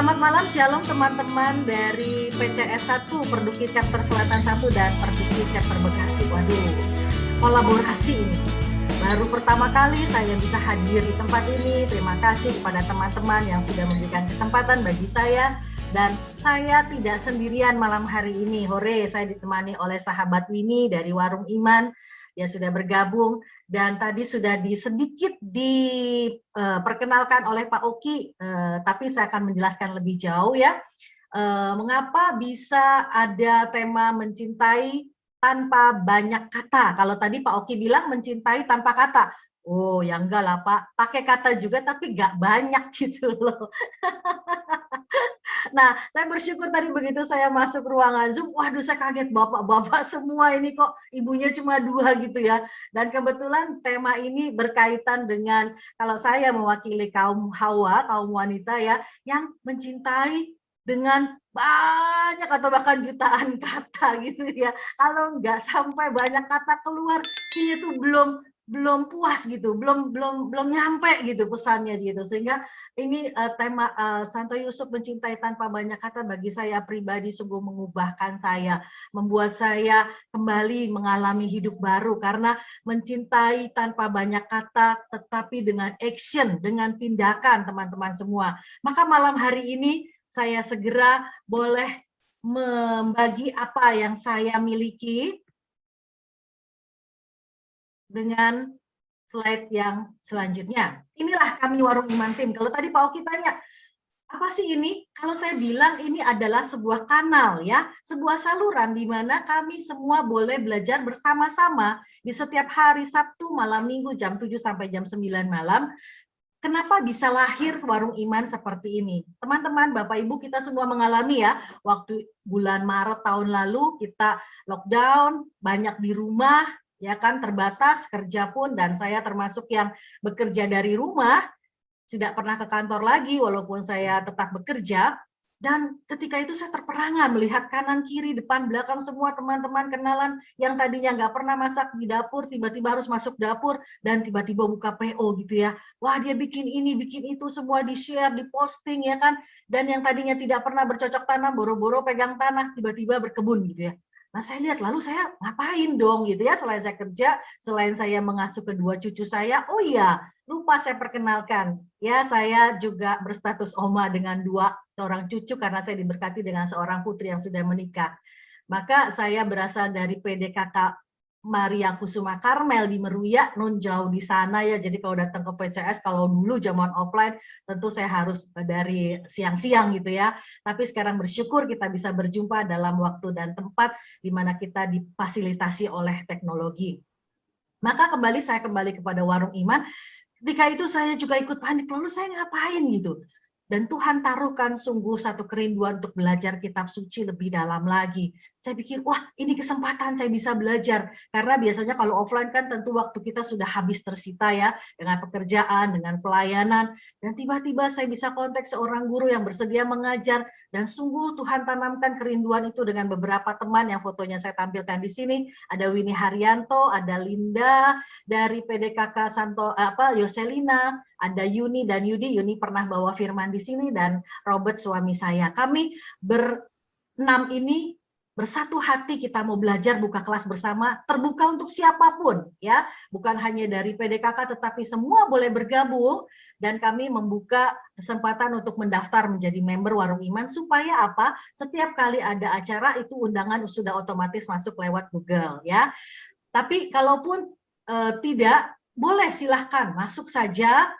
Selamat malam, shalom teman-teman dari PCS 1, Perduki Chapter Selatan 1 dan Perduki Chapter Bekasi. Waduh, kolaborasi ini. Baru pertama kali saya bisa hadir di tempat ini. Terima kasih kepada teman-teman yang sudah memberikan kesempatan bagi saya. Dan saya tidak sendirian malam hari ini. Hore, saya ditemani oleh sahabat Winnie dari Warung Iman yang sudah bergabung. Dan tadi sudah sedikit diperkenalkan oleh Pak Oki, tapi saya akan menjelaskan lebih jauh ya. Mengapa bisa ada tema mencintai tanpa banyak kata? Kalau tadi Pak Oki bilang mencintai tanpa kata. Oh ya enggak lah Pak, pakai kata juga tapi nggak banyak gitu loh. Nah, saya bersyukur tadi begitu saya masuk ruangan Zoom, waduh saya kaget bapak-bapak semua ini kok ibunya cuma 2 gitu ya. Dan kebetulan tema ini berkaitan dengan kalau saya mewakili kaum Hawa, kaum wanita ya, yang mencintai dengan banyak atau bahkan jutaan kata gitu ya. Kalau nggak sampai banyak kata keluar, kayaknya tuh belum puas gitu, belum nyampe gitu pesannya gitu. Sehingga ini tema Santo Yusuf mencintai tanpa banyak kata bagi saya pribadi sungguh mengubahkan saya, membuat saya kembali mengalami hidup baru karena mencintai tanpa banyak kata tetapi dengan action, dengan tindakan teman-teman semua. Maka malam hari ini saya segera boleh membagi apa yang saya miliki dengan slide yang selanjutnya. Inilah kami Warung Iman Tim. Kalau tadi Pak Oki tanya, apa sih ini? Kalau saya bilang ini adalah sebuah kanal ya, sebuah saluran di mana kami semua boleh belajar bersama-sama di setiap hari Sabtu, malam Minggu jam 7 sampai jam 9 malam. Kenapa bisa lahir Warung Iman seperti ini? Teman-teman, Bapak Ibu kita semua mengalami ya, waktu bulan Maret tahun lalu kita lockdown, banyak di rumah, ya kan, terbatas kerja pun, dan saya termasuk yang bekerja dari rumah, tidak pernah ke kantor lagi walaupun saya tetap bekerja. Dan ketika itu saya terperangah melihat kanan kiri depan belakang semua teman-teman kenalan yang tadinya nggak pernah masak di dapur tiba-tiba harus masuk dapur dan tiba-tiba buka PO gitu ya. Wah dia bikin ini bikin itu semua di share di posting ya kan. Dan yang tadinya tidak pernah bercocok tanam boro-boro pegang tanah tiba-tiba berkebun gitu ya. Nah saya lihat lalu saya ngapain dong gitu ya, selain saya kerja, selain saya mengasuh kedua cucu saya, oh iya lupa saya perkenalkan ya, saya juga berstatus oma dengan 2 orang cucu karena saya diberkati dengan seorang putri yang sudah menikah. Maka saya berasal dari PDKK Maria Kusuma Karmel di Meruya, non jauh di sana ya. Jadi kalau datang ke PCS, kalau dulu zaman offline, tentu saya harus dari siang-siang gitu ya. Tapi sekarang bersyukur kita bisa berjumpa dalam waktu dan tempat di mana kita difasilitasi oleh teknologi. Maka saya kembali kepada Warung Iman. Ketika itu saya juga ikut panik, lalu saya ngapain gitu. Dan Tuhan taruhkan sungguh satu kerinduan untuk belajar kitab suci lebih dalam lagi. Saya pikir, wah ini kesempatan saya bisa belajar. Karena biasanya kalau offline kan tentu waktu kita sudah habis tersita ya, dengan pekerjaan, dengan pelayanan. Dan tiba-tiba saya bisa kontak seorang guru yang bersedia mengajar. Dan sungguh Tuhan tanamkan kerinduan itu dengan beberapa teman yang fotonya saya tampilkan di sini. Ada Winnie Haryanto, ada Linda dari PDKK Yoselina, ada Yuni dan Yudi. Yuni pernah bawa firman di sini dan Robert suami saya. Kami berenam ini bersatu hati kita mau belajar buka kelas bersama, terbuka untuk siapapun ya, bukan hanya dari PDKK tetapi semua boleh bergabung, dan kami membuka kesempatan untuk mendaftar menjadi member Warung Iman supaya apa? Setiap kali ada acara itu undangan sudah otomatis masuk lewat Google ya. Tapi kalaupun tidak, boleh silahkan masuk saja,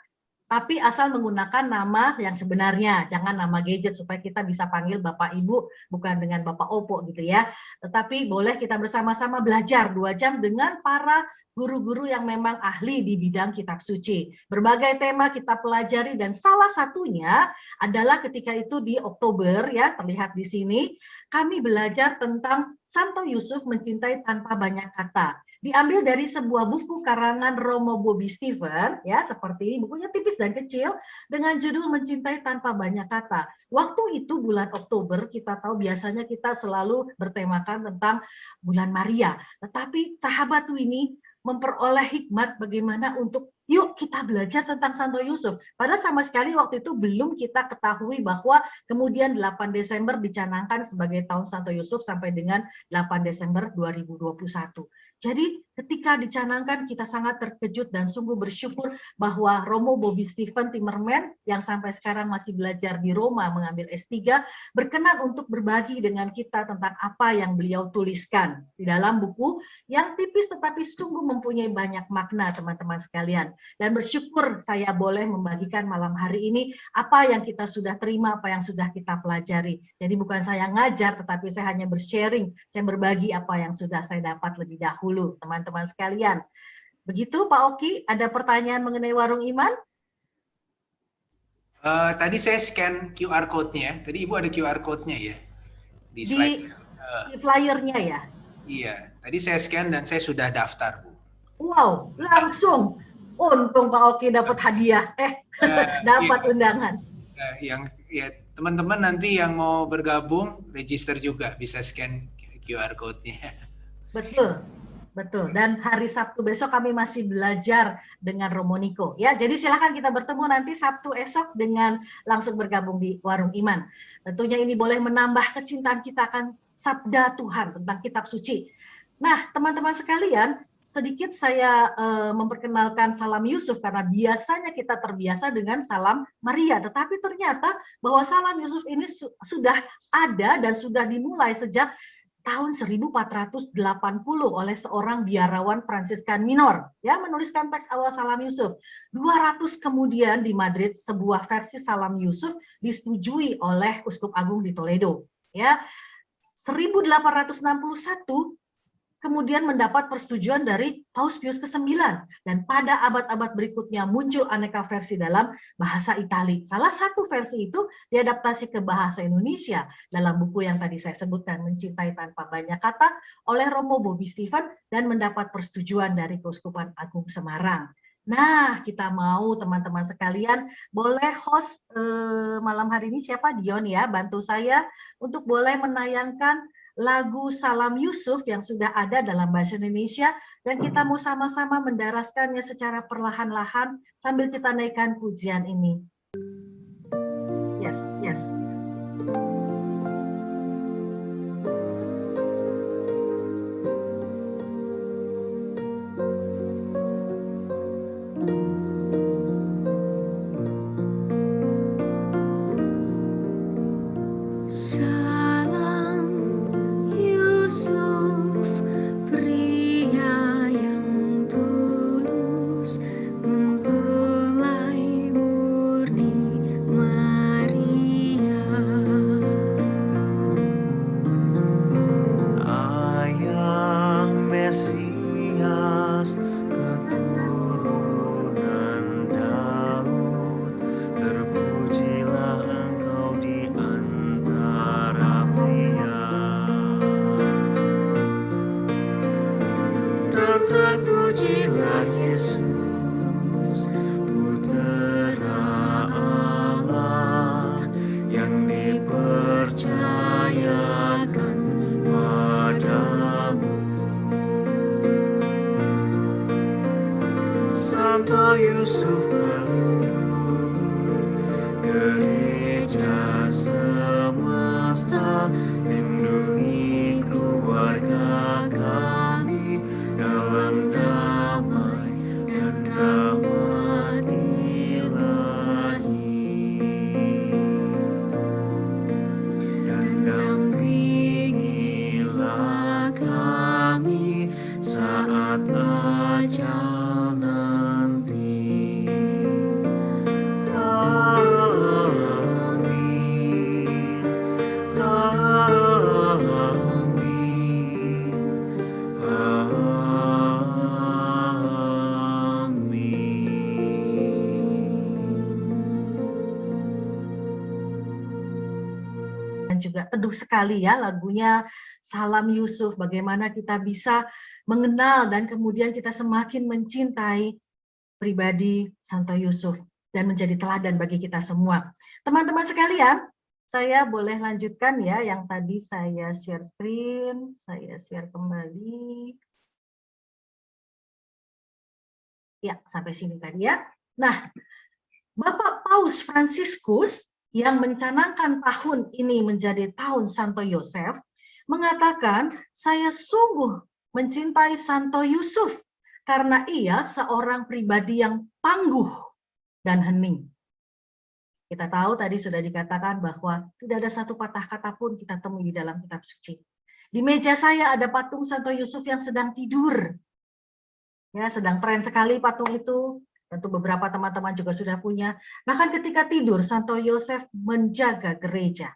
tapi asal menggunakan nama yang sebenarnya, jangan nama gadget supaya kita bisa panggil Bapak Ibu, bukan dengan Bapak Opo gitu ya. Tetapi boleh kita bersama-sama belajar 2 jam dengan para guru-guru yang memang ahli di bidang kitab suci. Berbagai tema kita pelajari dan salah satunya adalah ketika itu di Oktober ya, terlihat di sini, kami belajar tentang Santo Yusuf mencintai tanpa banyak kata. Diambil dari sebuah buku karangan Romo Bobby Steven, ya seperti ini, bukunya tipis dan kecil, dengan judul Mencintai Tanpa Banyak Kata. Waktu itu bulan Oktober, kita tahu biasanya kita selalu bertemakan tentang bulan Maria. Tetapi sahabat Winnie, memperoleh hikmat bagaimana untuk yuk kita belajar tentang Santo Yusuf. Padahal sama sekali waktu itu belum kita ketahui bahwa kemudian 8 Desember dicanangkan sebagai tahun Santo Yusuf sampai dengan 8 Desember 2021. Jadi ketika dicanangkan kita sangat terkejut dan sungguh bersyukur bahwa Romo Bobby Stephen Timmerman yang sampai sekarang masih belajar di Roma mengambil S3 berkenan untuk berbagi dengan kita tentang apa yang beliau tuliskan di dalam buku yang tipis tetapi sungguh mempunyai banyak makna teman-teman sekalian. Dan bersyukur saya boleh membagikan malam hari ini apa yang kita sudah terima, apa yang sudah kita pelajari. Jadi bukan saya ngajar tetapi saya hanya bersharing, saya berbagi apa yang sudah saya dapat lebih dahulu teman-teman sekalian. Begitu Pak Oki, ada pertanyaan mengenai warung iman? Tadi saya scan QR code-nya. Tadi Ibu ada QR code-nya ya di slide. Di flyernya ya? Iya, tadi saya scan dan saya sudah daftar, Bu. Wow, langsung. Untung Pak Oki dapat hadiah. Dapat Iya, undangan. ya teman-teman nanti yang mau bergabung register juga bisa scan QR code-nya. Betul. Betul. Dan hari Sabtu besok kami masih belajar dengan Romo Niko. Ya, jadi silakan kita bertemu nanti Sabtu esok dengan langsung bergabung di Warung Iman. Tentunya ini boleh menambah kecintaan kita akan Sabda Tuhan tentang Kitab Suci. Nah, teman-teman sekalian, sedikit saya memperkenalkan Salam Yusuf karena biasanya kita terbiasa dengan Salam Maria, tetapi ternyata bahwa Salam Yusuf ini sudah ada dan sudah dimulai sejak tahun 1480 oleh seorang biarawan Fransiskan Minor yang menuliskan teks awal Salam Yusuf. 200 kemudian di Madrid sebuah versi Salam Yusuf disetujui oleh Uskup Agung di Toledo. Ya, 1861 kemudian mendapat persetujuan dari Paus Pius ke-9 dan pada abad-abad berikutnya muncul aneka versi dalam bahasa Itali. Salah satu versi itu diadaptasi ke bahasa Indonesia dalam buku yang tadi saya sebutkan Mencintai Tanpa Banyak Kata oleh Romo Bobby Stephen dan mendapat persetujuan dari Keuskupan Agung Semarang. Nah, kita mau teman-teman sekalian boleh host malam hari ini siapa? Dion ya, bantu saya untuk boleh menayangkan lagu Salam Yusuf yang sudah ada dalam bahasa Indonesia dan kita mau sama-sama mendaraskannya secara perlahan-lahan sambil kita naikkan pujian ini. Yes, yes. Terpujilah Yesus, Putera Allah yang dipercayakan padamu. Santo Yusuf pelindung gereja semesta, lindungi keluarga kami dalam damai dan rahmat ilahi, dan dampingilah kami saat ajal nanti. Amin. Amin. Dan juga teduh sekali ya lagunya Salam Yusuf, bagaimana kita bisa mengenal dan kemudian kita semakin mencintai pribadi Santo Yusuf dan menjadi teladan bagi kita semua. Teman-teman sekalian, saya boleh lanjutkan ya yang tadi saya share screen, saya share kembali. Ya, sampai sini tadi ya. Nah, Bapak Paus Fransiskus yang mencanangkan tahun ini menjadi tahun Santo Yosef, mengatakan, saya sungguh mencintai Santo Yusuf karena ia seorang pribadi yang tangguh dan hening. Kita tahu tadi sudah dikatakan bahwa tidak ada satu patah kata pun kita temui di dalam kitab suci. Di meja saya ada patung Santo Yusuf yang sedang tidur. Ya, sedang tren sekali patung itu. Tentu beberapa teman-teman juga sudah punya. Bahkan ketika tidur, Santo Yosef menjaga gereja.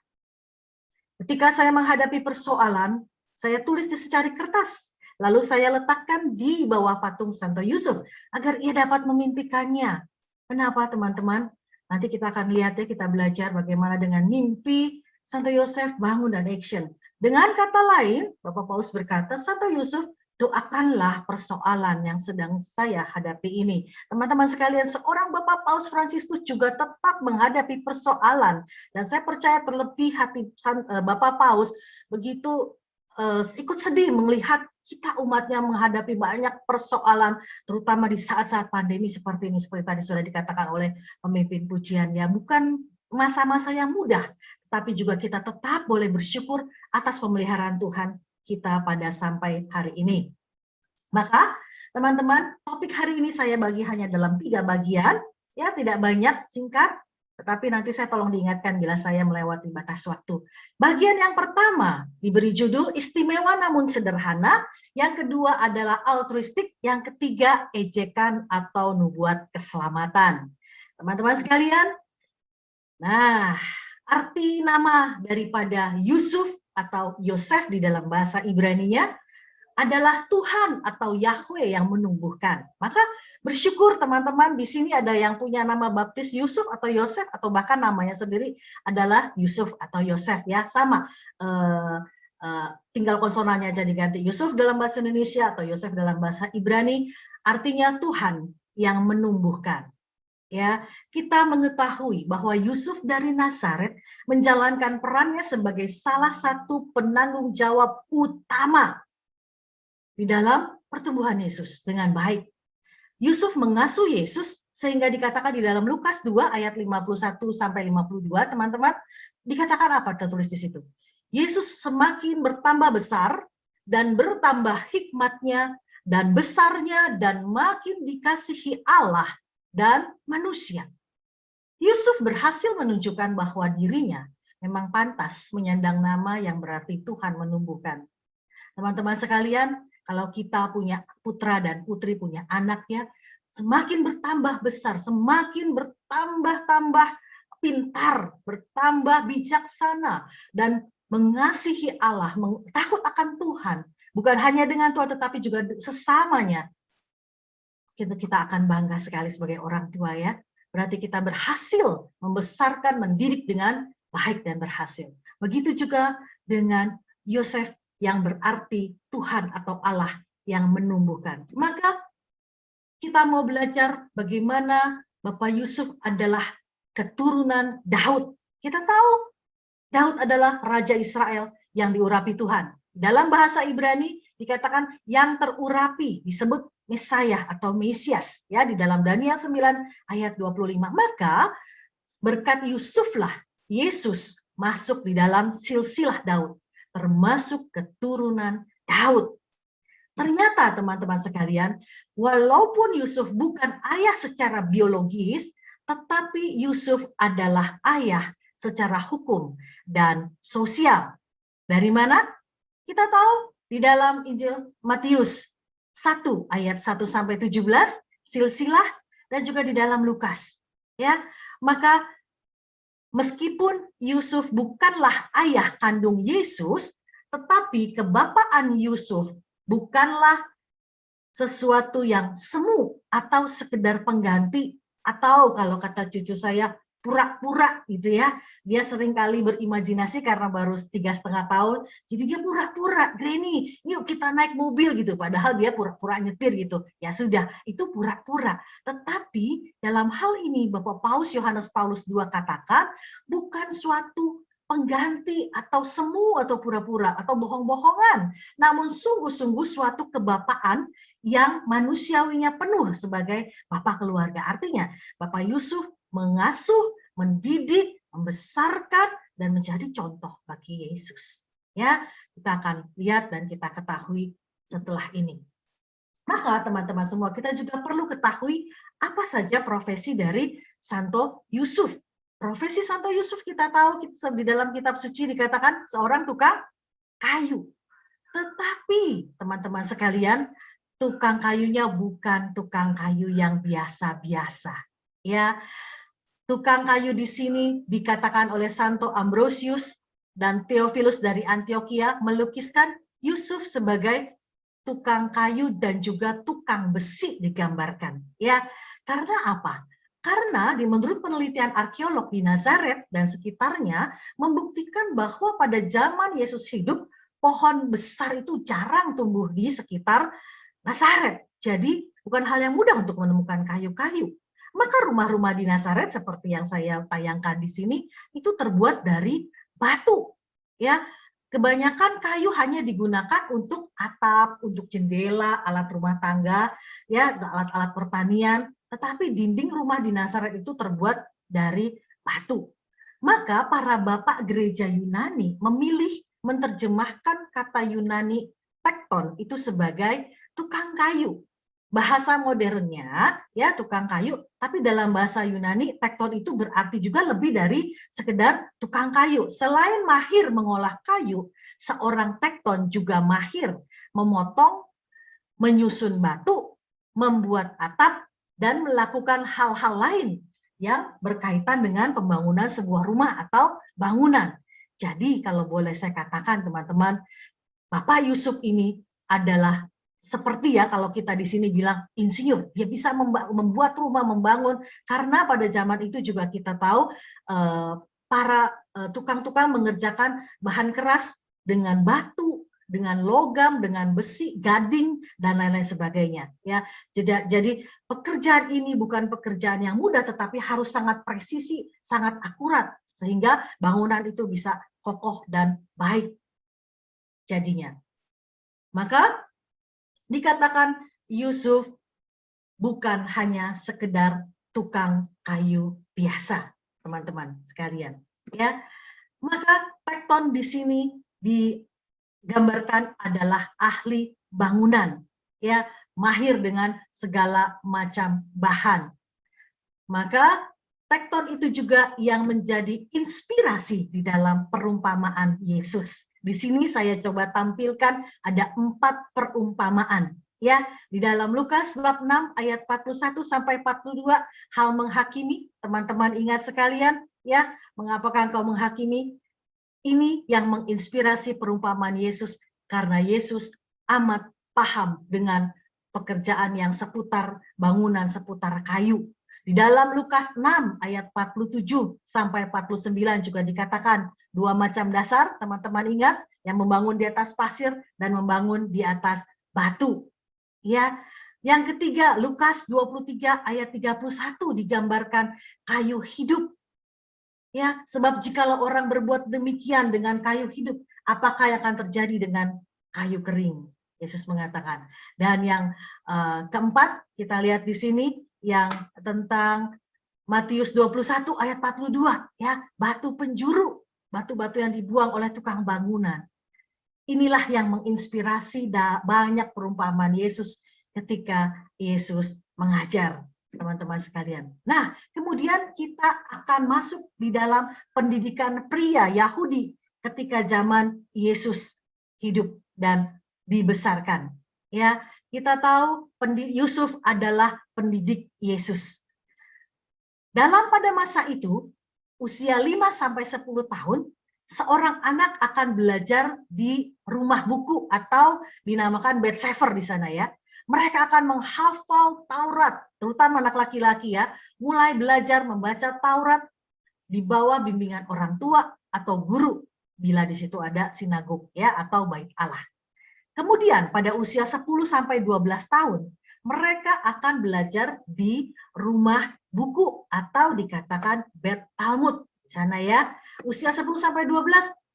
Ketika saya menghadapi persoalan, saya tulis di secari kertas. Lalu saya letakkan di bawah patung Santo Yusuf agar ia dapat memimpikannya. Kenapa teman-teman? Nanti kita akan lihat ya, kita belajar bagaimana dengan mimpi Santo Yosef bangun dan action. Dengan kata lain, Bapak Paus berkata, Santo Yusuf, doakanlah persoalan yang sedang saya hadapi ini. Teman-teman sekalian, seorang Bapak Paus Fransiskus juga tetap menghadapi persoalan. Dan saya percaya terlebih hati Bapak Paus begitu ikut sedih melihat kita umatnya menghadapi banyak persoalan, terutama di saat-saat pandemi seperti ini, seperti tadi sudah dikatakan oleh pemimpin pujian. Ya, bukan masa-masa yang mudah, tapi juga kita tetap boleh bersyukur atas pemeliharaan Tuhan kita pada sampai hari ini. Maka teman-teman, topik hari ini saya bagi hanya dalam 3 bagian, ya tidak banyak, singkat, tetapi nanti saya tolong diingatkan bila saya melewati batas waktu. Bagian yang pertama diberi judul istimewa namun sederhana, yang kedua adalah altruistik, yang ketiga ejekan atau nubuat keselamatan. Teman-teman sekalian, nah arti nama daripada Yusuf atau Yosef di dalam bahasa Ibrani-nya adalah Tuhan atau Yahweh yang menumbuhkan. Maka bersyukur teman-teman, di sini ada yang punya nama baptis Yusuf atau Yosef, atau bahkan namanya sendiri adalah Yusuf atau Yosef, ya sama. Tinggal konsonannya aja diganti, Yusuf dalam bahasa Indonesia atau Yosef dalam bahasa Ibrani, artinya Tuhan yang menumbuhkan. Ya, kita mengetahui bahwa Yusuf dari Nazaret menjalankan perannya sebagai salah satu penanggung jawab utama di dalam pertumbuhan Yesus dengan baik. Yusuf mengasuh Yesus sehingga dikatakan di dalam Lukas 2 ayat 51 sampai 52, teman-teman, dikatakan apa tertulis di situ? Yesus semakin bertambah besar dan bertambah hikmatnya dan besarnya dan makin dikasihi Allah dan manusia. Yusuf berhasil menunjukkan bahwa dirinya memang pantas menyandang nama yang berarti Tuhan menumbuhkan. Teman-teman sekalian, kalau kita punya putra dan putri, punya anak ya, semakin bertambah besar, semakin bertambah-tambah pintar, bertambah bijaksana, dan mengasihi Allah, takut akan Tuhan. Bukan hanya dengan Tuhan, tetapi juga sesamanya. Kita akan bangga sekali sebagai orang tua ya. Berarti kita berhasil membesarkan, mendidik dengan baik dan berhasil. Begitu juga dengan Yosef yang berarti Tuhan atau Allah yang menumbuhkan. Maka kita mau belajar bagaimana Bapak Yusuf adalah keturunan Daud. Kita tahu Daud adalah Raja Israel yang diurapi Tuhan. Dalam bahasa Ibrani dikatakan yang terurapi, disebut Mesayah atau Mesias. Ya, di dalam Daniel 9 ayat 25. Maka berkat Yusuflah Yesus masuk di dalam silsilah Daud, termasuk keturunan Daud. Ternyata teman-teman sekalian, walaupun Yusuf bukan ayah secara biologis, tetapi Yusuf adalah ayah secara hukum dan sosial. Dari mana? Kita tahu di dalam Injil Matius 1 ayat 1 sampai 17, silsilah, dan juga di dalam Lukas. Ya, maka meskipun Yusuf bukanlah ayah kandung Yesus, tetapi kebapaan Yusuf bukanlah sesuatu yang semu atau sekedar pengganti, atau kalau kata cucu saya pura-pura gitu ya. Dia sering kali berimajinasi karena baru 3,5 tahun, jadi dia pura-pura, Granny, yuk kita naik mobil gitu, padahal dia pura-pura nyetir gitu. Ya sudah, itu pura-pura. Tetapi dalam hal ini Bapak Paus Yohanes Paulus II katakan bukan suatu pengganti atau semu atau pura-pura atau bohong-bohongan, namun sungguh-sungguh suatu kebapaan yang manusiawinya penuh sebagai bapak keluarga. Artinya, Bapak Yusuf mengasuh, mendidik, membesarkan, dan menjadi contoh bagi Yesus. Ya, kita akan lihat dan kita ketahui setelah ini. Maka teman-teman semua, kita juga perlu ketahui apa saja profesi dari Santo Yusuf. Profesi Santo Yusuf kita tahu di dalam kitab suci dikatakan seorang tukang kayu. Tetapi teman-teman sekalian, tukang kayunya bukan tukang kayu yang biasa-biasa. Ya, tukang kayu di sini dikatakan oleh Santo Ambrosius dan Theophilus dari Antioquia melukiskan Yusuf sebagai tukang kayu dan juga tukang besi digambarkan. Ya, karena apa? Karena menurut penelitian arkeolog di Nazaret dan sekitarnya membuktikan bahwa pada zaman Yesus hidup, pohon besar itu jarang tumbuh di sekitar Nazaret. Jadi bukan hal yang mudah untuk menemukan kayu-kayu. Maka rumah-rumah di Nazaret seperti yang saya tayangkan di sini itu terbuat dari batu. Ya, kebanyakan kayu hanya digunakan untuk atap, untuk jendela, alat rumah tangga, ya, alat-alat pertanian. Tetapi dinding rumah di Nazaret itu terbuat dari batu. Maka para bapak gereja Yunani memilih menerjemahkan kata Yunani tekton itu sebagai tukang kayu. Bahasa modernnya ya tukang kayu, tapi dalam bahasa Yunani tekton itu berarti juga lebih dari sekedar tukang kayu. Selain mahir mengolah kayu, seorang tekton juga mahir memotong, menyusun batu, membuat atap, dan melakukan hal-hal lain yang berkaitan dengan pembangunan sebuah rumah atau bangunan. Jadi kalau boleh saya katakan teman-teman, Bapak Yusuf ini adalah seperti ya kalau kita di sini bilang insinyur, dia bisa membuat rumah, membangun, karena pada zaman itu juga kita tahu para tukang-tukang mengerjakan bahan keras dengan batu, dengan logam, dengan besi, gading, dan lain-lain sebagainya. Ya, jadi pekerjaan ini bukan pekerjaan yang mudah, tetapi harus sangat presisi, sangat akurat, sehingga bangunan itu bisa kokoh dan baik jadinya. Maka dikatakan Yusuf bukan hanya sekedar tukang kayu biasa, teman-teman sekalian. Ya, maka tekton di sini digambarkan adalah ahli bangunan, ya, mahir dengan segala macam bahan. Maka tekton itu juga yang menjadi inspirasi di dalam perumpamaan Yesus. Di sini saya coba tampilkan ada 4 perumpamaan. Ya, di dalam Lukas bab 6 ayat 41 sampai 42, hal menghakimi, teman-teman ingat sekalian, ya, mengapakah engkau menghakimi? Ini yang menginspirasi perumpamaan Yesus karena Yesus amat paham dengan pekerjaan yang seputar bangunan, seputar kayu. Di dalam Lukas 6 ayat 47 sampai 49 juga dikatakan 2 macam dasar, teman-teman ingat, yang membangun di atas pasir dan membangun di atas batu. Ya, yang ketiga Lukas 23 ayat 31 digambarkan kayu hidup. Ya, sebab jikalau orang berbuat demikian dengan kayu hidup, apakah yang akan terjadi dengan kayu kering? Yesus mengatakan. Dan yang keempat, kita lihat di sini yang tentang Matius 21 ayat 42, ya, batu penjuru, batu-batu yang dibuang oleh tukang bangunan. Inilah yang menginspirasi banyak perumpamaan Yesus ketika Yesus mengajar, teman-teman sekalian. Nah, kemudian kita akan masuk di dalam pendidikan pria Yahudi ketika zaman Yesus hidup dan dibesarkan. Ya, kita tahu Yusuf adalah pendidik Yesus. Pada masa itu, usia 5 sampai 10 tahun, seorang anak akan belajar di rumah buku atau dinamakan Beth Sefer di sana ya. Mereka akan menghafal Taurat, terutama anak laki-laki ya, mulai belajar membaca Taurat di bawah bimbingan orang tua atau guru bila di situ ada sinagog ya atau bait Allah. Kemudian pada usia 10 sampai 12 tahun, mereka akan belajar di rumah buku atau dikatakan Beth Talmud di sana ya. Usia 10 sampai 12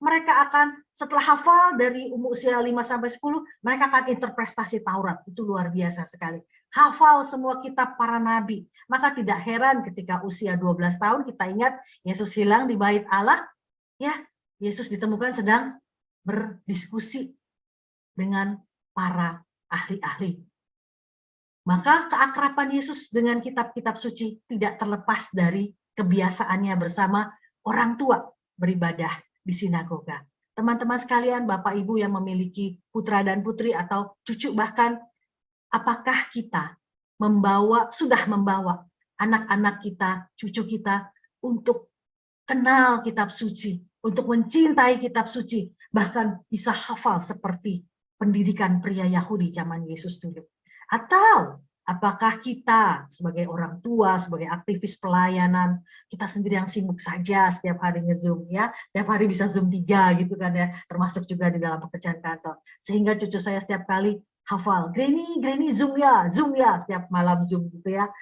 mereka akan setelah hafal dari umur usia 5 sampai 10, mereka akan interpretasi Taurat. Itu luar biasa sekali. Hafal semua kitab para nabi. Maka tidak heran ketika usia 12 tahun kita ingat Yesus hilang di bait Allah, ya, Yesus ditemukan sedang berdiskusi dengan para ahli-ahli. Maka keakraban Yesus dengan kitab-kitab suci tidak terlepas dari kebiasaannya bersama orang tua beribadah di sinagoga. Teman-teman sekalian, Bapak Ibu yang memiliki putra dan putri atau cucu bahkan, apakah kita sudah membawa anak-anak kita, cucu kita untuk kenal kitab suci, untuk mencintai kitab suci, bahkan bisa hafal seperti pendidikan pria Yahudi zaman Yesus dulu. Atau apakah kita sebagai orang tua, sebagai aktivis pelayanan, kita sendiri yang sibuk saja setiap hari nge-Zoom ya, setiap hari bisa Zoom 3 gitu kan ya, termasuk juga di dalam pekerjaan kantor. Sehingga cucu saya setiap kali hafal, Granny Zoom ya, setiap malam Zoom gitu ya.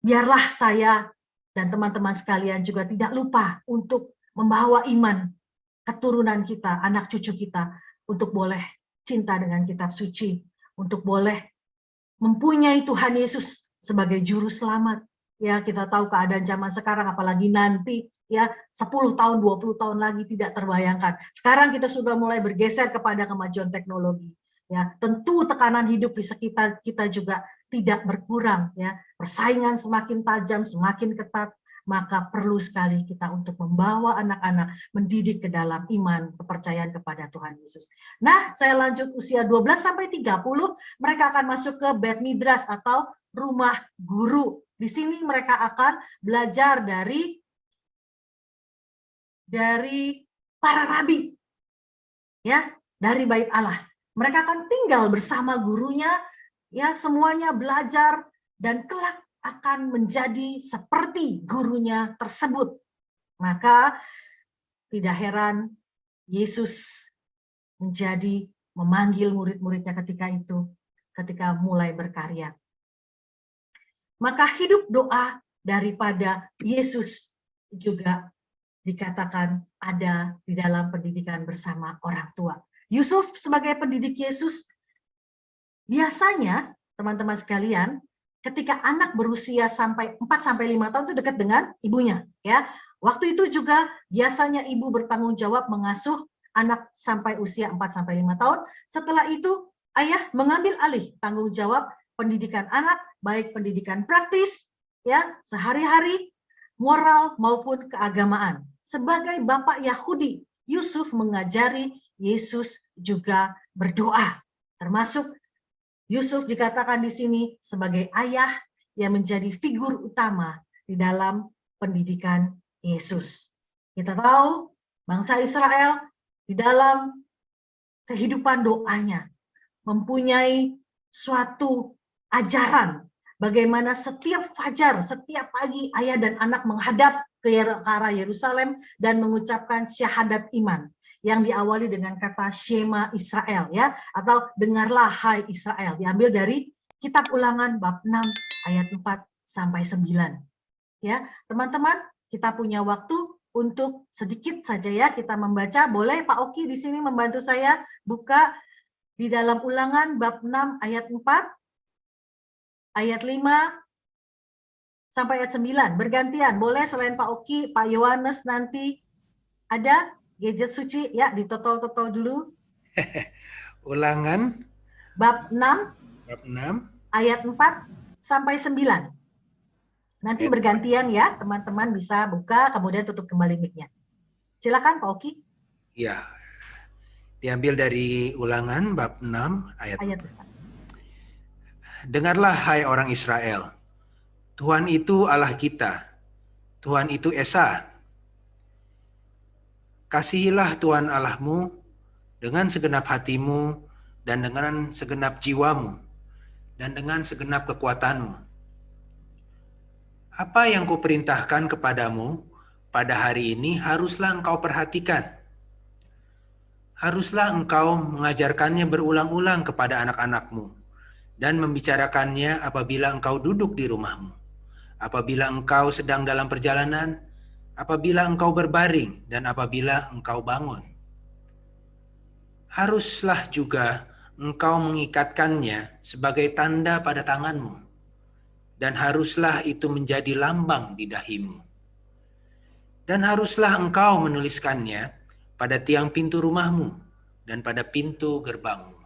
Biarlah saya dan teman-teman sekalian juga tidak lupa untuk membawa iman keturunan kita, anak cucu kita, untuk boleh cinta dengan kitab suci, untuk boleh mempunyai Tuhan Yesus sebagai juru selamat. Ya, kita tahu keadaan zaman sekarang, apalagi nanti ya 10 tahun, 20 tahun lagi tidak terbayangkan. Sekarang kita sudah mulai bergeser kepada kemajuan teknologi. Ya, tentu tekanan hidup di sekitar kita juga tidak berkurang ya. Persaingan semakin tajam, semakin ketat. Maka perlu sekali kita untuk membawa anak-anak mendidik ke dalam iman, kepercayaan kepada Tuhan Yesus. Nah, saya lanjut usia 12 sampai 30, mereka akan masuk ke Bet Midras atau rumah guru. Di sini mereka akan belajar dari para rabi. Ya, dari bait Allah. Mereka akan tinggal bersama gurunya, ya semuanya belajar dan kelak akan menjadi seperti gurunya tersebut. Maka tidak heran Yesus memanggil murid-muridnya ketika mulai berkarya. Maka hidup doa daripada Yesus juga dikatakan ada di dalam pendidikan bersama orang tua. Yusuf sebagai pendidik Yesus, biasanya teman-teman sekalian, ketika anak berusia 4-5 tahun itu dekat dengan ibunya, ya. Waktu itu juga biasanya ibu bertanggung jawab mengasuh anak sampai usia 4-5 tahun. Setelah itu ayah mengambil alih tanggung jawab pendidikan anak, baik pendidikan praktis, ya, sehari-hari, moral maupun keagamaan. Sebagai bapak Yahudi, Yusuf mengajari Yesus juga berdoa, termasuk Yusuf dikatakan di sini sebagai ayah yang menjadi figur utama di dalam pendidikan Yesus. Kita tahu bangsa Israel di dalam kehidupan doanya mempunyai suatu ajaran bagaimana setiap fajar, setiap pagi ayah dan anak menghadap ke arah Yerusalem dan mengucapkan syahadat iman yang diawali dengan kata Shema Israel, ya, atau dengarlah hai Israel, diambil dari kitab Ulangan bab 6 ayat 4 sampai 9. Ya, teman-teman, kita punya waktu untuk sedikit saja ya kita membaca. Boleh Pak Oki di sini membantu saya buka di dalam Ulangan bab 6 ayat 4, ayat 5 sampai ayat 9. Bergantian, boleh selain Pak Oki, Pak Yohanes nanti ada gadget suci, ya, ditotol-totol dulu. Ulangan Bab 6 ayat 4 sampai 9. Nanti bergantian ya, teman-teman bisa buka, kemudian tutup kembali mic-nya. Silakan Pak Oki. Ya, diambil dari Ulangan bab 6 ayat 4. Dengarlah hai orang Israel, Tuhan itu Allah kita, Tuhan itu Esa. Kasihilah Tuhan Allahmu dengan segenap hatimu dan dengan segenap jiwamu dan dengan segenap kekuatanmu. Apa yang kuperintahkan kepadamu pada hari ini haruslah engkau perhatikan. Haruslah engkau mengajarkannya berulang-ulang kepada anak-anakmu dan membicarakannya apabila engkau duduk di rumahmu, apabila engkau sedang dalam perjalanan, apabila engkau berbaring dan apabila engkau bangun. Haruslah juga engkau mengikatkannya sebagai tanda pada tanganmu, dan haruslah itu menjadi lambang di dahimu. Dan haruslah engkau menuliskannya pada tiang pintu rumahmu dan pada pintu gerbangmu.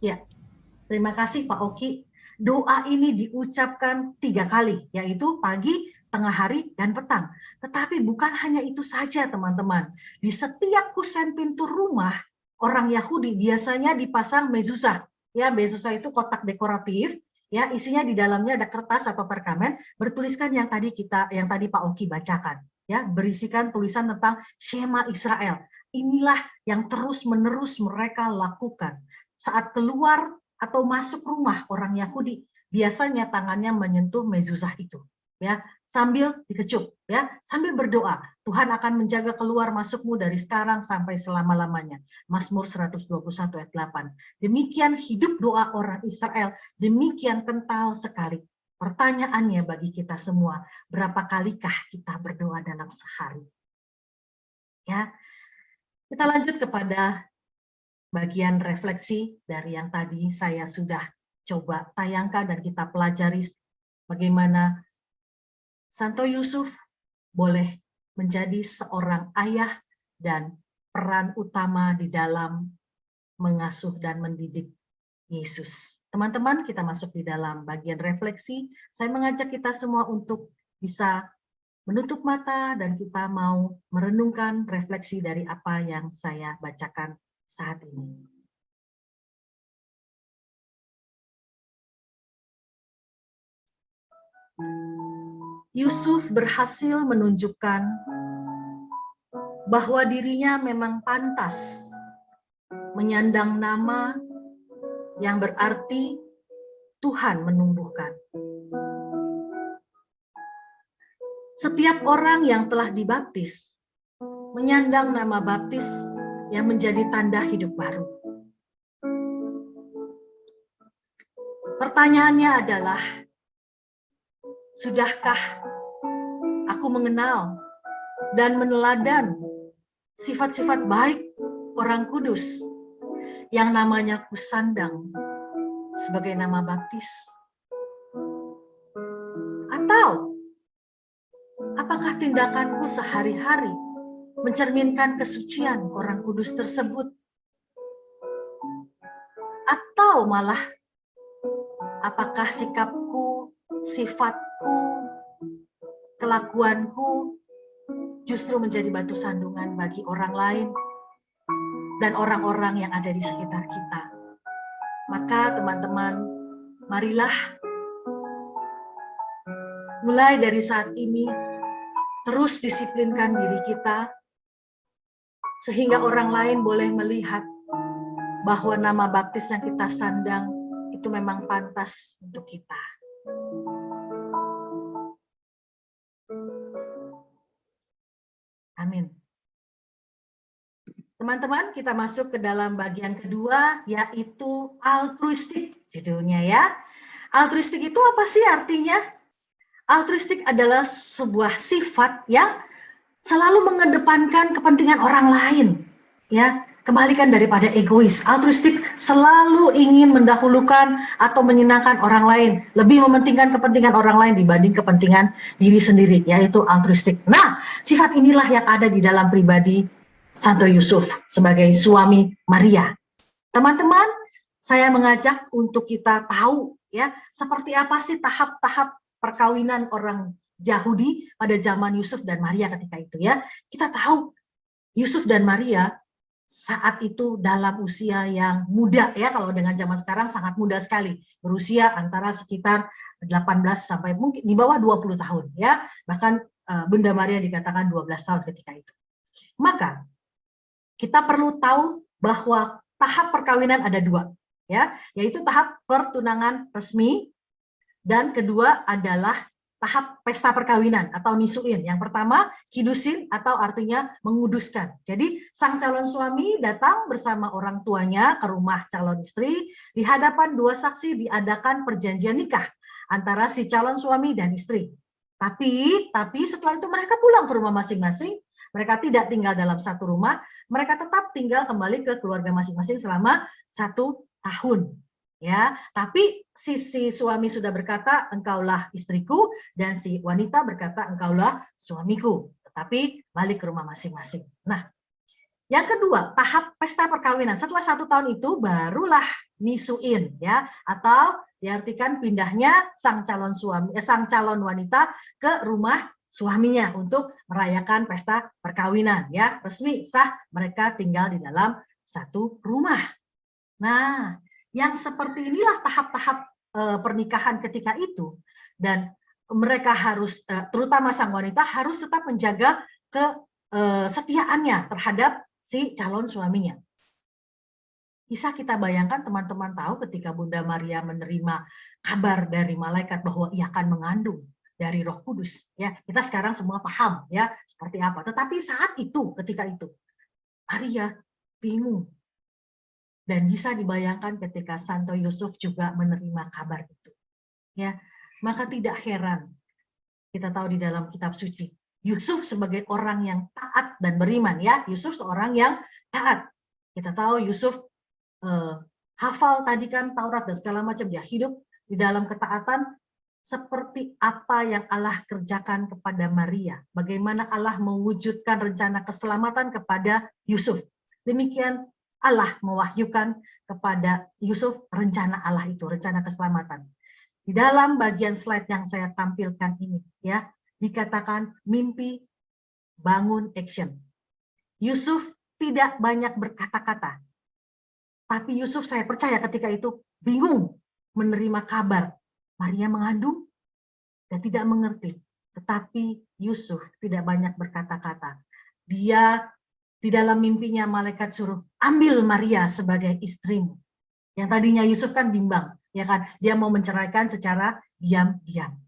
Ya, terima kasih Pak Oki. Doa ini diucapkan 3 kali, yaitu pagi, tengah hari, dan petang. Tetapi bukan hanya itu saja teman-teman. Di setiap kusen pintu rumah, orang Yahudi biasanya dipasang mezuzah. Ya, mezuzah itu kotak dekoratif. Ya, isinya di dalamnya ada kertas atau perkamen bertuliskan yang tadi Pak Oki bacakan. Ya, berisikan tulisan tentang Shema Israel. Inilah yang terus-menerus mereka lakukan. Saat keluar atau masuk rumah orang Yahudi, biasanya tangannya menyentuh mezuzah itu, ya, sambil dikecup, ya, sambil berdoa, Tuhan akan menjaga keluar masukmu dari sekarang sampai selama-lamanya. Mazmur 121 ayat 8. Demikian hidup doa orang Israel, demikian kental sekali. Pertanyaannya bagi kita semua, berapa kalikah kita berdoa dalam sehari? Ya, kita lanjut kepada bagian refleksi dari yang tadi saya sudah coba tayangkan dan kita pelajari bagaimana Santo Yusuf boleh menjadi seorang ayah dan peran utama di dalam mengasuh dan mendidik Yesus. Teman-teman, kita masuk di dalam bagian refleksi. Saya mengajak kita semua untuk bisa menutup mata dan kita mau merenungkan refleksi dari apa yang saya bacakan saat ini. Yusuf berhasil menunjukkan bahwa dirinya memang pantas menyandang nama yang berarti Tuhan menumbuhkan. Setiap orang yang telah dibaptis menyandang nama baptis yang menjadi tanda hidup baru. Pertanyaannya adalah, sudahkah aku mengenal dan meneladan sifat-sifat baik orang kudus yang namanya kusandang sebagai nama baptis? Atau apakah tindakanku sehari-hari mencerminkan kesucian orang kudus tersebut? Atau malah apakah sikapku, sifatku, kelakuanku justru menjadi batu sandungan bagi orang lain dan orang-orang yang ada di sekitar kita? Maka teman-teman, marilah mulai dari saat ini terus disiplinkan diri kita sehingga orang lain boleh melihat bahwa nama baptis yang kita sandang itu memang pantas untuk kita. Amin. Teman-teman, kita masuk ke dalam bagian kedua, yaitu altruistik judulnya ya. Altruistik itu apa sih artinya? Altruistik adalah sebuah sifat yang selalu mengedepankan kepentingan orang lain, ya. Kebalikan daripada egois. Altruistik selalu ingin mendahulukan atau menyenangkan orang lain, lebih mementingkan kepentingan orang lain dibanding kepentingan diri sendiri, yaitu altruistik. Nah, sifat inilah yang ada di dalam pribadi Santo Yusuf sebagai suami Maria. Teman-teman, saya mengajak untuk kita tahu ya, seperti apa sih tahap-tahap perkawinan orang Yahudi pada zaman Yusuf dan Maria ketika itu ya. Kita tahu Yusuf dan Maria saat itu dalam usia yang muda ya, kalau dengan zaman sekarang sangat muda sekali, berusia antara sekitar 18 sampai mungkin di bawah 20 tahun ya, bahkan Bunda Maria dikatakan 12 tahun ketika itu. Maka kita perlu tahu bahwa tahap perkawinan ada 2 ya, yaitu tahap pertunangan resmi dan kedua adalah tahap pesta perkawinan atau nisuin. Yang pertama, kidusin atau artinya menguduskan. Jadi sang calon suami datang bersama orang tuanya ke rumah calon istri, di hadapan 2 saksi diadakan perjanjian nikah antara si calon suami dan istri. Tapi setelah itu mereka pulang ke rumah masing-masing. Mereka tidak tinggal dalam satu rumah, mereka tetap tinggal kembali ke keluarga masing-masing selama 1 tahun. Ya, tapi si suami sudah berkata, engkaulah istriku, dan si wanita berkata, engkaulah suamiku. Tetapi balik ke rumah masing-masing. Nah, yang kedua, tahap pesta perkawinan. Setelah 1 tahun itu barulah nisuin, ya, atau diartikan pindahnya sang calon wanita ke rumah suaminya untuk merayakan pesta perkawinan, ya, resmi sah mereka tinggal di dalam satu rumah. Nah, yang seperti inilah tahap-tahap pernikahan ketika itu, dan mereka harus, terutama sang wanita harus tetap menjaga kesetiaannya terhadap si calon suaminya. Bisa kita bayangkan, teman-teman tahu ketika Bunda Maria menerima kabar dari malaikat bahwa ia akan mengandung dari Roh Kudus, ya, kita sekarang semua paham, ya, seperti apa. Tetapi saat itu, ketika itu, Maria bingung. Dan bisa dibayangkan ketika Santo Yusuf juga menerima kabar itu, ya, maka tidak heran kita tahu di dalam kitab suci, Yusuf sebagai orang yang taat dan beriman, ya, Yusuf seorang yang taat. Kita tahu Yusuf hafal tadi kan Taurat dan segala macam, dia hidup di dalam ketaatan. Seperti apa yang Allah kerjakan kepada Maria, bagaimana Allah mewujudkan rencana keselamatan kepada Yusuf, demikian Allah mewahyukan kepada Yusuf rencana Allah itu, rencana keselamatan. Di dalam bagian slide yang saya tampilkan ini, ya, dikatakan mimpi, bangun, action. Yusuf tidak banyak berkata-kata, tapi Yusuf, saya percaya ketika itu bingung menerima kabar Maria mengandung dan tidak mengerti. Tetapi Yusuf tidak banyak berkata-kata. Dia di dalam mimpinya malaikat suruh, ambil Maria sebagai istrimu. Yang tadinya Yusuf kan bimbang, ya kan? Dia mau menceraikan secara diam-diam.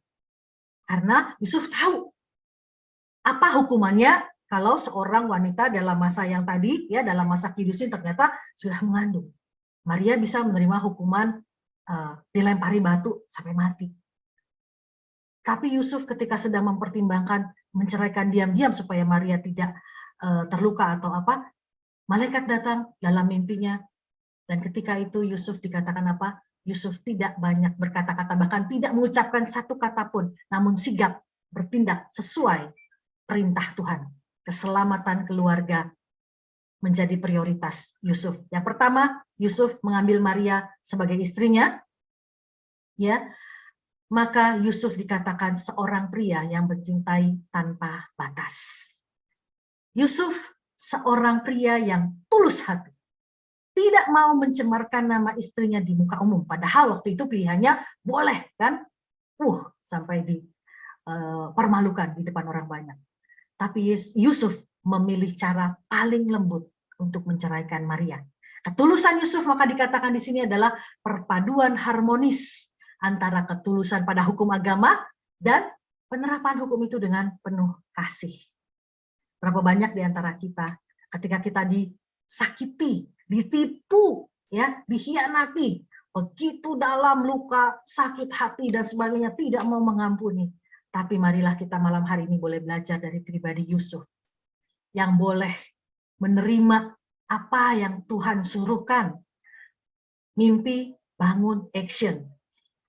Karena Yusuf tahu apa hukumannya kalau seorang wanita dalam masa yang tadi, ya, dalam masa kidusin ternyata sudah mengandung. Maria bisa menerima hukuman dilempari batu sampai mati. Tapi Yusuf ketika sedang mempertimbangkan menceraikan diam-diam supaya Maria tidak terluka atau apa, malaikat datang dalam mimpinya, dan ketika itu Yusuf dikatakan apa? Yusuf tidak banyak berkata-kata, bahkan tidak mengucapkan satu kata pun, namun sigap bertindak sesuai perintah Tuhan. Keselamatan keluarga menjadi prioritas Yusuf. Yang pertama, Yusuf mengambil Maria sebagai istrinya, ya. Maka Yusuf dikatakan seorang pria yang mencintai tanpa batas. Yusuf seorang pria yang tulus hati, tidak mau mencemarkan nama istrinya di muka umum, padahal waktu itu pilihannya boleh, kan, sampai dipermalukan di depan orang banyak. Tapi Yusuf memilih cara paling lembut untuk menceraikan Maria. Ketulusan Yusuf maka dikatakan di sini adalah perpaduan harmonis antara ketulusan pada hukum agama dan penerapan hukum itu dengan penuh kasih. Berapa banyak di antara kita ketika kita disakiti, ditipu, ya, dikhianati, begitu dalam luka, sakit hati dan sebagainya, tidak mau mengampuni. Tapi marilah kita malam hari ini boleh belajar dari pribadi Yusuf yang boleh menerima apa yang Tuhan suruhkan. Mimpi, bangun, action.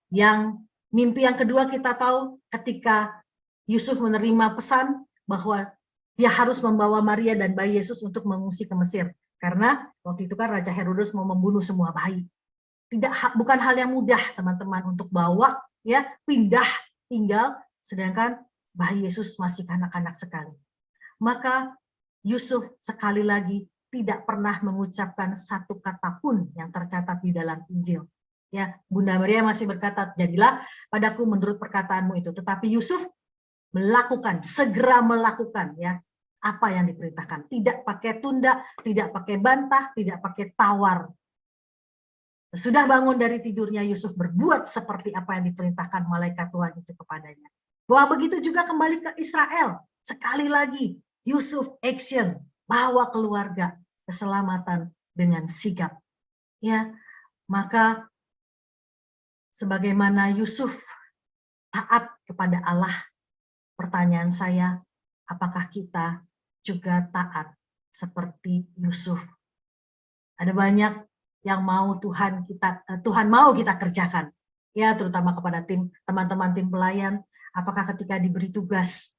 Yang mimpi yang kedua kita tahu ketika Yusuf menerima pesan bahwa dia harus membawa Maria dan bayi Yesus untuk mengungsi ke Mesir. Karena waktu itu kan Raja Herodes mau membunuh semua bayi. Bukan hal yang mudah, teman-teman, untuk bawa, ya, pindah tinggal, sedangkan bayi Yesus masih kanak-kanak sekali. Maka Yusuf sekali lagi tidak pernah mengucapkan satu kata pun yang tercatat di dalam Injil. Ya, Bunda Maria masih berkata, jadilah padaku menurut perkataanmu itu. Tetapi Yusuf melakukan, segera melakukan, ya, apa yang diperintahkan. Tidak pakai tunda, tidak pakai bantah, tidak pakai tawar. Sudah bangun dari tidurnya, Yusuf berbuat seperti apa yang diperintahkan malaikat Tuhan itu kepadanya. Bahwa begitu juga kembali ke Israel. Sekali lagi, Yusuf action, bawa keluarga keselamatan dengan sigap. Ya, maka sebagaimana Yusuf taat kepada Allah, pertanyaan saya, apakah kita juga taat seperti Yusuf? Ada banyak yang mau Tuhan mau kita kerjakan. Ya, terutama kepada teman-teman tim pelayan, apakah ketika diberi tugas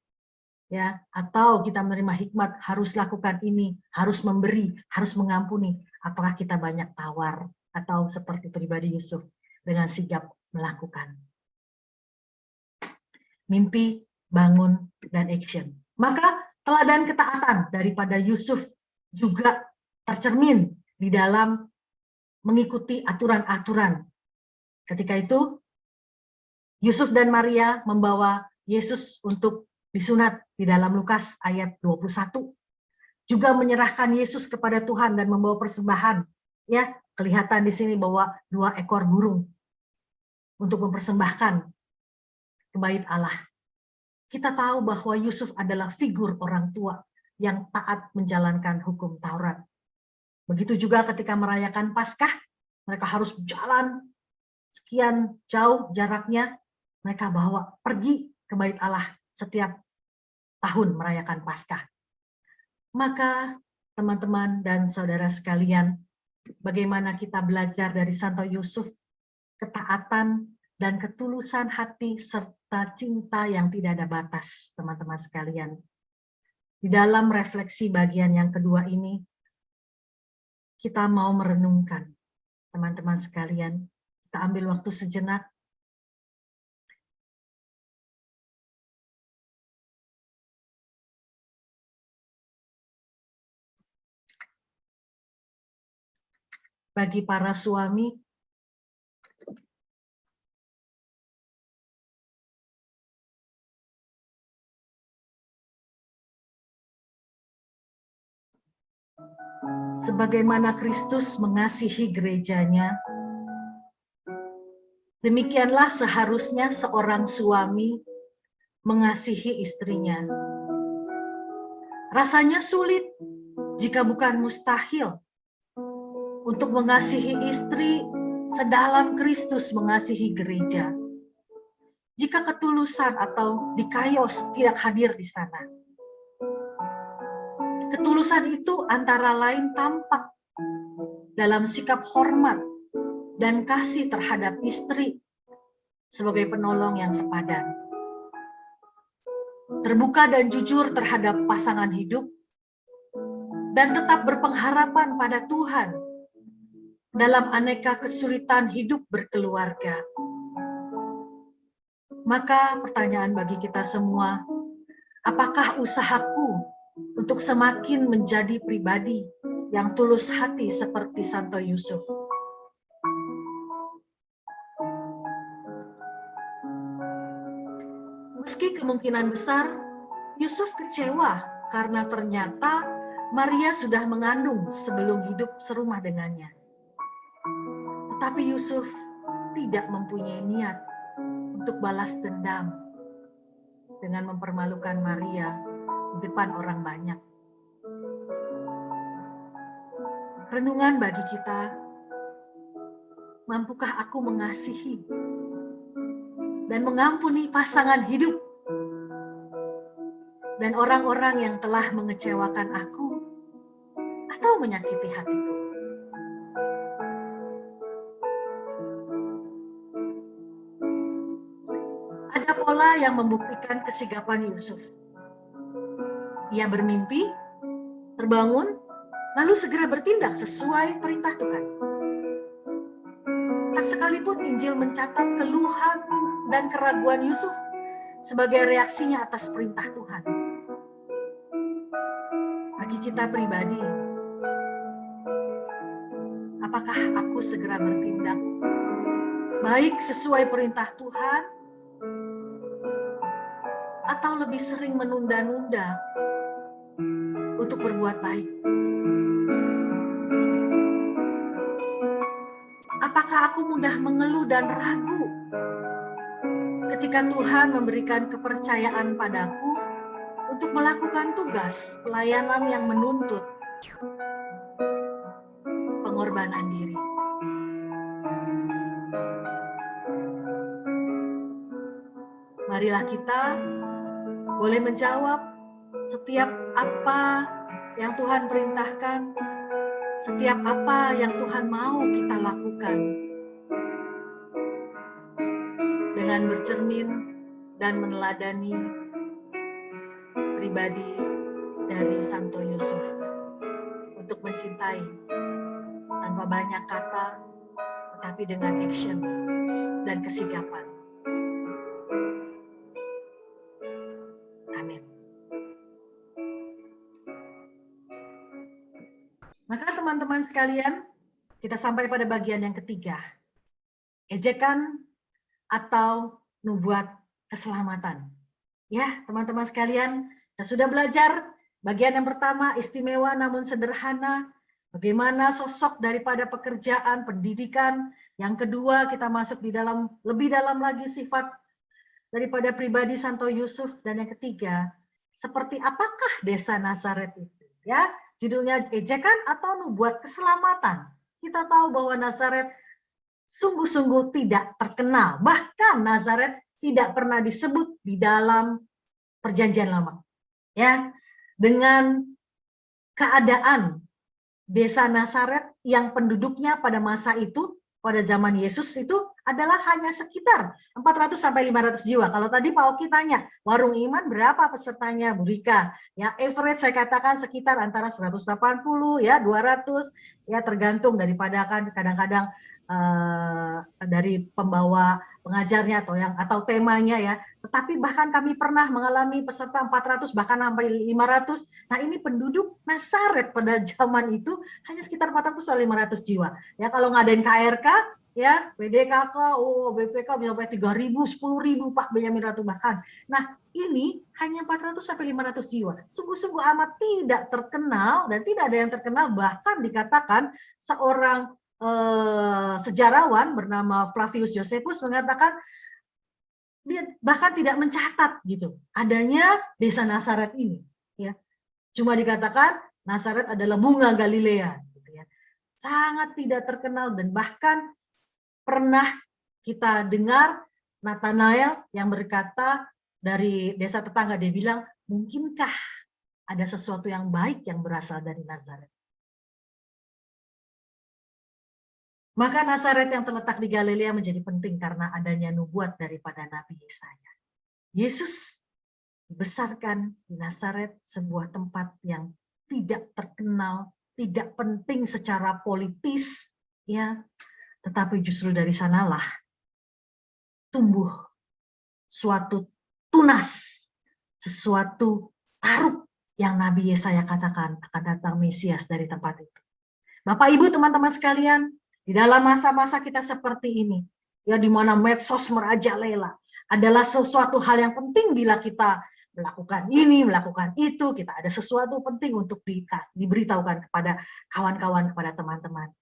ya, atau kita menerima hikmat harus lakukan ini, harus memberi, harus mengampuni, apakah kita banyak tawar atau seperti pribadi Yusuf dengan sigap melakukan. Mimpi, bangun, dan action. Maka teladan ketaatan daripada Yusuf juga tercermin di dalam mengikuti aturan-aturan. Ketika itu, Yusuf dan Maria membawa Yesus untuk disunat di dalam Lukas ayat 21. Juga menyerahkan Yesus kepada Tuhan dan membawa persembahan. Ya, kelihatan di sini bahwa 2 ekor burung untuk mempersembahkan ke bait Allah. Kita tahu bahwa Yusuf adalah figur orang tua yang taat menjalankan hukum Taurat. Begitu juga ketika merayakan Paskah, mereka harus jalan sekian jauh jaraknya, mereka bawa pergi ke bait Allah setiap tahun merayakan Paskah. Maka teman-teman dan saudara sekalian, bagaimana kita belajar dari Santo Yusuf, ketaatan dan ketulusan hati serta cinta yang tidak ada batas, teman-teman sekalian. Di dalam refleksi bagian yang kedua ini, kita mau merenungkan, teman-teman sekalian. Kita ambil waktu sejenak. Bagi para suami, sebagaimana Kristus mengasihi gerejanya, demikianlah seharusnya seorang suami mengasihi istrinya. Rasanya sulit, jika bukan mustahil, untuk mengasihi istri sedalam Kristus mengasihi gereja. Jika ketulusan atau dikayos tidak hadir di sana. Ketulusan itu antara lain tampak dalam sikap hormat dan kasih terhadap istri sebagai penolong yang sepadan. Terbuka dan jujur terhadap pasangan hidup dan tetap berpengharapan pada Tuhan dalam aneka kesulitan hidup berkeluarga. Maka pertanyaan bagi kita semua, apakah usahaku untuk semakin menjadi pribadi yang tulus hati seperti Santo Yusuf? Meski kemungkinan besar, Yusuf kecewa karena ternyata Maria sudah mengandung sebelum hidup serumah dengannya. Tetapi Yusuf tidak mempunyai niat untuk balas dendam dengan mempermalukan Maria di depan orang banyak. Renungan bagi kita, mampukah aku mengasihi dan mengampuni pasangan hidup dan orang-orang yang telah mengecewakan aku atau menyakiti hatiku? Ada pola yang membuktikan kesigapan Yusuf. Ia bermimpi, terbangun, lalu segera bertindak sesuai perintah Tuhan. Tak sekalipun Injil mencatat keluhan dan keraguan Yusuf sebagai reaksinya atas perintah Tuhan. Bagi kita pribadi, apakah aku segera bertindak baik sesuai perintah Tuhan, atau lebih sering menunda-nunda untuk berbuat baik? Apakah aku mudah mengeluh dan ragu ketika Tuhan memberikan kepercayaan padaku untuk melakukan tugas pelayanan yang menuntut pengorbanan diri? Marilah kita boleh menjawab setiap apa yang Tuhan perintahkan, setiap apa yang Tuhan mau kita lakukan, dengan bercermin dan meneladani pribadi dari Santo Yusuf untuk mencintai tanpa banyak kata, tetapi dengan action dan kesikapan. Amin. Maka teman-teman sekalian, kita sampai pada bagian yang ketiga. Ejekan atau nubuat keselamatan. Ya, teman-teman sekalian, kita sudah belajar bagian yang pertama istimewa namun sederhana, bagaimana sosok daripada pekerjaan, pendidikan. Yang kedua, kita masuk di dalam lebih dalam lagi sifat daripada pribadi Santo Yusuf, dan yang ketiga, seperti apakah desa Nazaret itu? Ya, judulnya ejekan atau nubuat keselamatan. Kita tahu bahwa Nazaret sungguh-sungguh tidak terkenal. Bahkan Nazaret tidak pernah disebut di dalam Perjanjian Lama. Ya, dengan keadaan desa Nazaret yang penduduknya pada masa itu, pada zaman Yesus itu adalah hanya sekitar 400 sampai 500 jiwa. Kalau tadi Pak Oki tanya, warung iman berapa pesertanya, Bu Rika? Ya, average saya katakan sekitar antara 180 ya, 200 ya, tergantung daripada kan kadang-kadang dari pembawa pengajarnya atau temanya ya. Tetapi bahkan kami pernah mengalami peserta 400 bahkan sampai 500. Nah, ini penduduk Nazaret pada zaman itu hanya sekitar 400 atau 500 jiwa. Ya, kalau ngadain KRK ya, PDKK, BPK bisa sampai 3.000, 10.000 Pak Benyamin Ratu bahkan. Nah, ini hanya 400 sampai 500 jiwa. Sungguh-sungguh amat tidak terkenal dan tidak ada yang terkenal, bahkan dikatakan seorang sejarawan bernama Flavius Josephus mengatakan dia bahkan tidak mencatat gitu adanya desa Nazaret ini, ya. Cuma dikatakan Nazaret adalah bunga Galilea, gitu ya. Sangat tidak terkenal, dan bahkan pernah kita dengar Nathanael yang berkata dari desa tetangga, dia bilang, mungkinkah ada sesuatu yang baik yang berasal dari Nazaret? Maka Nazaret yang terletak di Galilea menjadi penting karena adanya nubuat daripada Nabi Yesaya. Yesus dibesarkan di Nazaret, sebuah tempat yang tidak terkenal, tidak penting secara politis, ya, tetapi justru dari sanalah tumbuh suatu tunas, sesuatu taruk yang Nabi Yesaya katakan akan datang Mesias dari tempat itu. Bapak Ibu teman-teman sekalian, di dalam masa-masa kita seperti ini, ya, di mana medsos merajalela, adalah sesuatu hal yang penting bila kita melakukan ini, melakukan itu, kita ada sesuatu penting untuk diberitahukan kepada kawan-kawan, kepada teman-teman.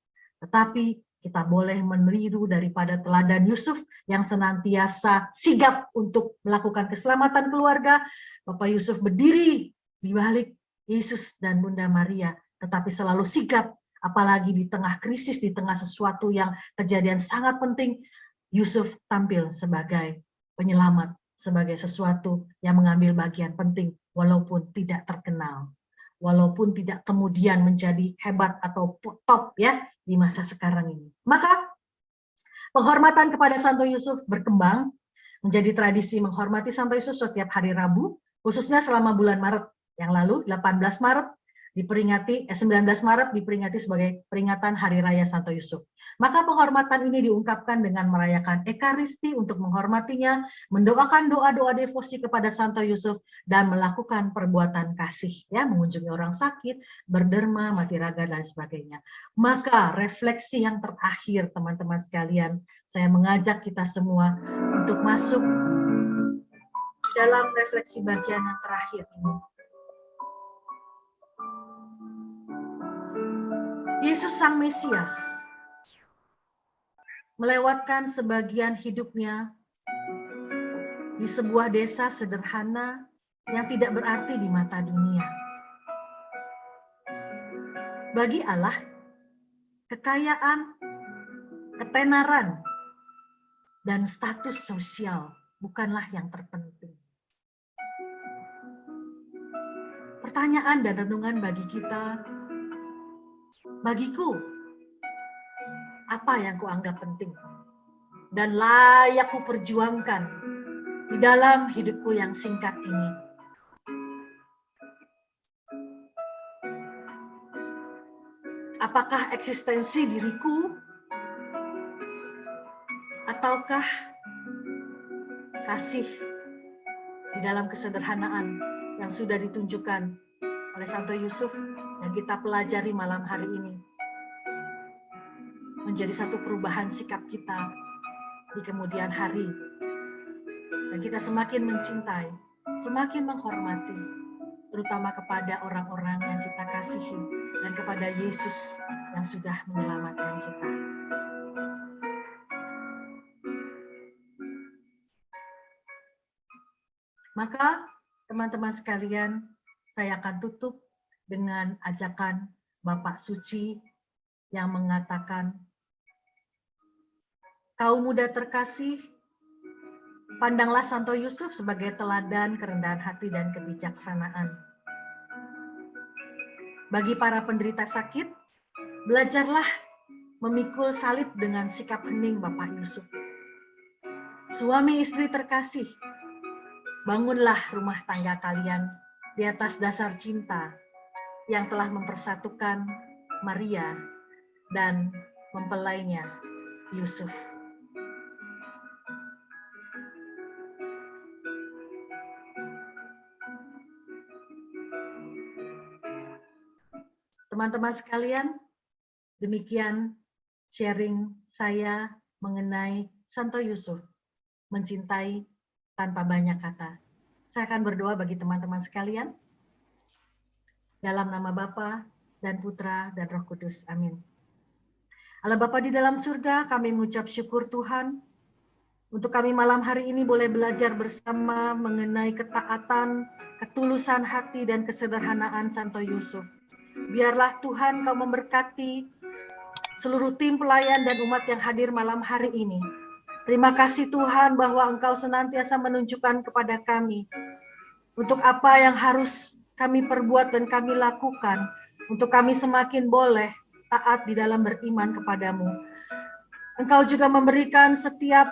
Tetapi kita boleh meniru daripada teladan Yusuf yang senantiasa sigap untuk melakukan keselamatan keluarga. Bapak Yusuf berdiri di balik Yesus dan Bunda Maria, tetapi selalu sigap. Apalagi di tengah krisis, di tengah sesuatu yang kejadian sangat penting, Yusuf tampil sebagai penyelamat, sebagai sesuatu yang mengambil bagian penting, walaupun tidak terkenal, walaupun tidak kemudian menjadi hebat atau top ya di masa sekarang ini. Maka penghormatan kepada Santo Yusuf berkembang menjadi tradisi menghormati Santo Yusuf setiap hari Rabu, khususnya selama bulan Maret yang lalu, 18 Maret, 19 Maret diperingati sebagai peringatan Hari Raya Santo Yusuf. Maka penghormatan ini diungkapkan dengan merayakan Ekaristi untuk menghormatinya, mendoakan doa-doa devosi kepada Santo Yusuf, dan melakukan perbuatan kasih, ya, mengunjungi orang sakit, berderma, mati raga, dan sebagainya. Maka refleksi yang terakhir, teman-teman sekalian, saya mengajak kita semua untuk masuk dalam refleksi bagian yang terakhir ini. Yesus Sang Mesias melewatkan sebagian hidupnya di sebuah desa sederhana yang tidak berarti di mata dunia. Bagi Allah, kekayaan, ketenaran, dan status sosial bukanlah yang terpenting. pertanyaan dan renungan bagi kita. Bagiku, apa yang kuanggap penting dan layak kuperjuangkan di dalam hidupku yang singkat ini? Apakah eksistensi diriku ataukah kasih di dalam kesederhanaan yang sudah ditunjukkan oleh Santo Yusuf yang kita pelajari malam hari ini menjadi satu perubahan sikap kita di kemudian hari, dan kita semakin mencintai, semakin menghormati, terutama kepada orang-orang yang kita kasihi dan kepada Yesus yang sudah menyelamatkan kita. Maka teman-teman sekalian, saya akan tutup dengan ajakan Bapak Suci yang mengatakan, kaum muda terkasih, pandanglah Santo Yusuf sebagai teladan kerendahan hati dan kebijaksanaan. Bagi para penderita sakit, belajarlah memikul salib dengan sikap hening Bapak Yusuf. Suami istri terkasih, bangunlah rumah tangga kalian di atas dasar cinta yang telah mempersatukan Maria dan mempelainya Yusuf. Teman-teman sekalian, demikian sharing saya mengenai Santo Yusuf, mencintai tanpa banyak kata. Saya akan berdoa bagi teman-teman sekalian. Dalam nama Bapa dan Putra dan Roh Kudus. Amin. Allah Bapa di dalam surga, kami mengucap syukur Tuhan untuk kami malam hari ini boleh belajar bersama mengenai ketaatan, ketulusan hati dan kesederhanaan Santo Yusuf. Biarlah Tuhan Kau memberkati seluruh tim pelayan dan umat yang hadir malam hari ini. Terima kasih Tuhan bahwa Engkau senantiasa menunjukkan kepada kami untuk apa yang harus kami perbuat dan kami lakukan, untuk kami semakin boleh taat di dalam beriman kepadamu. Engkau juga memberikan setiap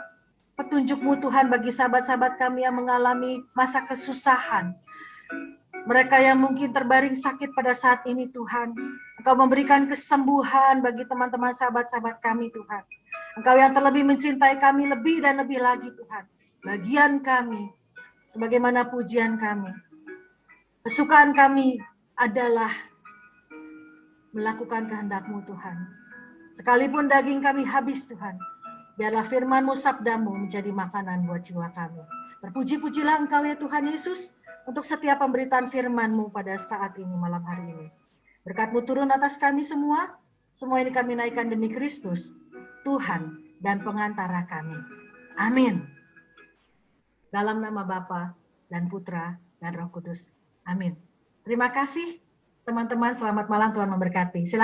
petunjuk-Mu Tuhan bagi sahabat-sahabat kami yang mengalami masa kesusahan. Mereka yang mungkin terbaring sakit pada saat ini Tuhan. Engkau memberikan kesembuhan bagi teman-teman sahabat-sahabat kami Tuhan. Engkau yang terlebih mencintai kami lebih dan lebih lagi Tuhan. Bagian kami, sebagaimana pujian kami. Kesukaan kami adalah melakukan kehendak-Mu Tuhan. Sekalipun daging kami habis Tuhan, biarlah firman-Mu, sabda-Mu menjadi makanan buat jiwa kami. Berpuji-pujilah Engkau ya Tuhan Yesus, untuk setiap pemberitaan firman-Mu pada saat ini, malam hari ini. Berkat-Mu turun atas kami semua ini kami naikkan demi Kristus, Tuhan dan pengantara kami. Amin. Dalam nama Bapa dan Putra dan Roh Kudus. Amin. Terima kasih teman-teman, selamat malam, Tuhan memberkati.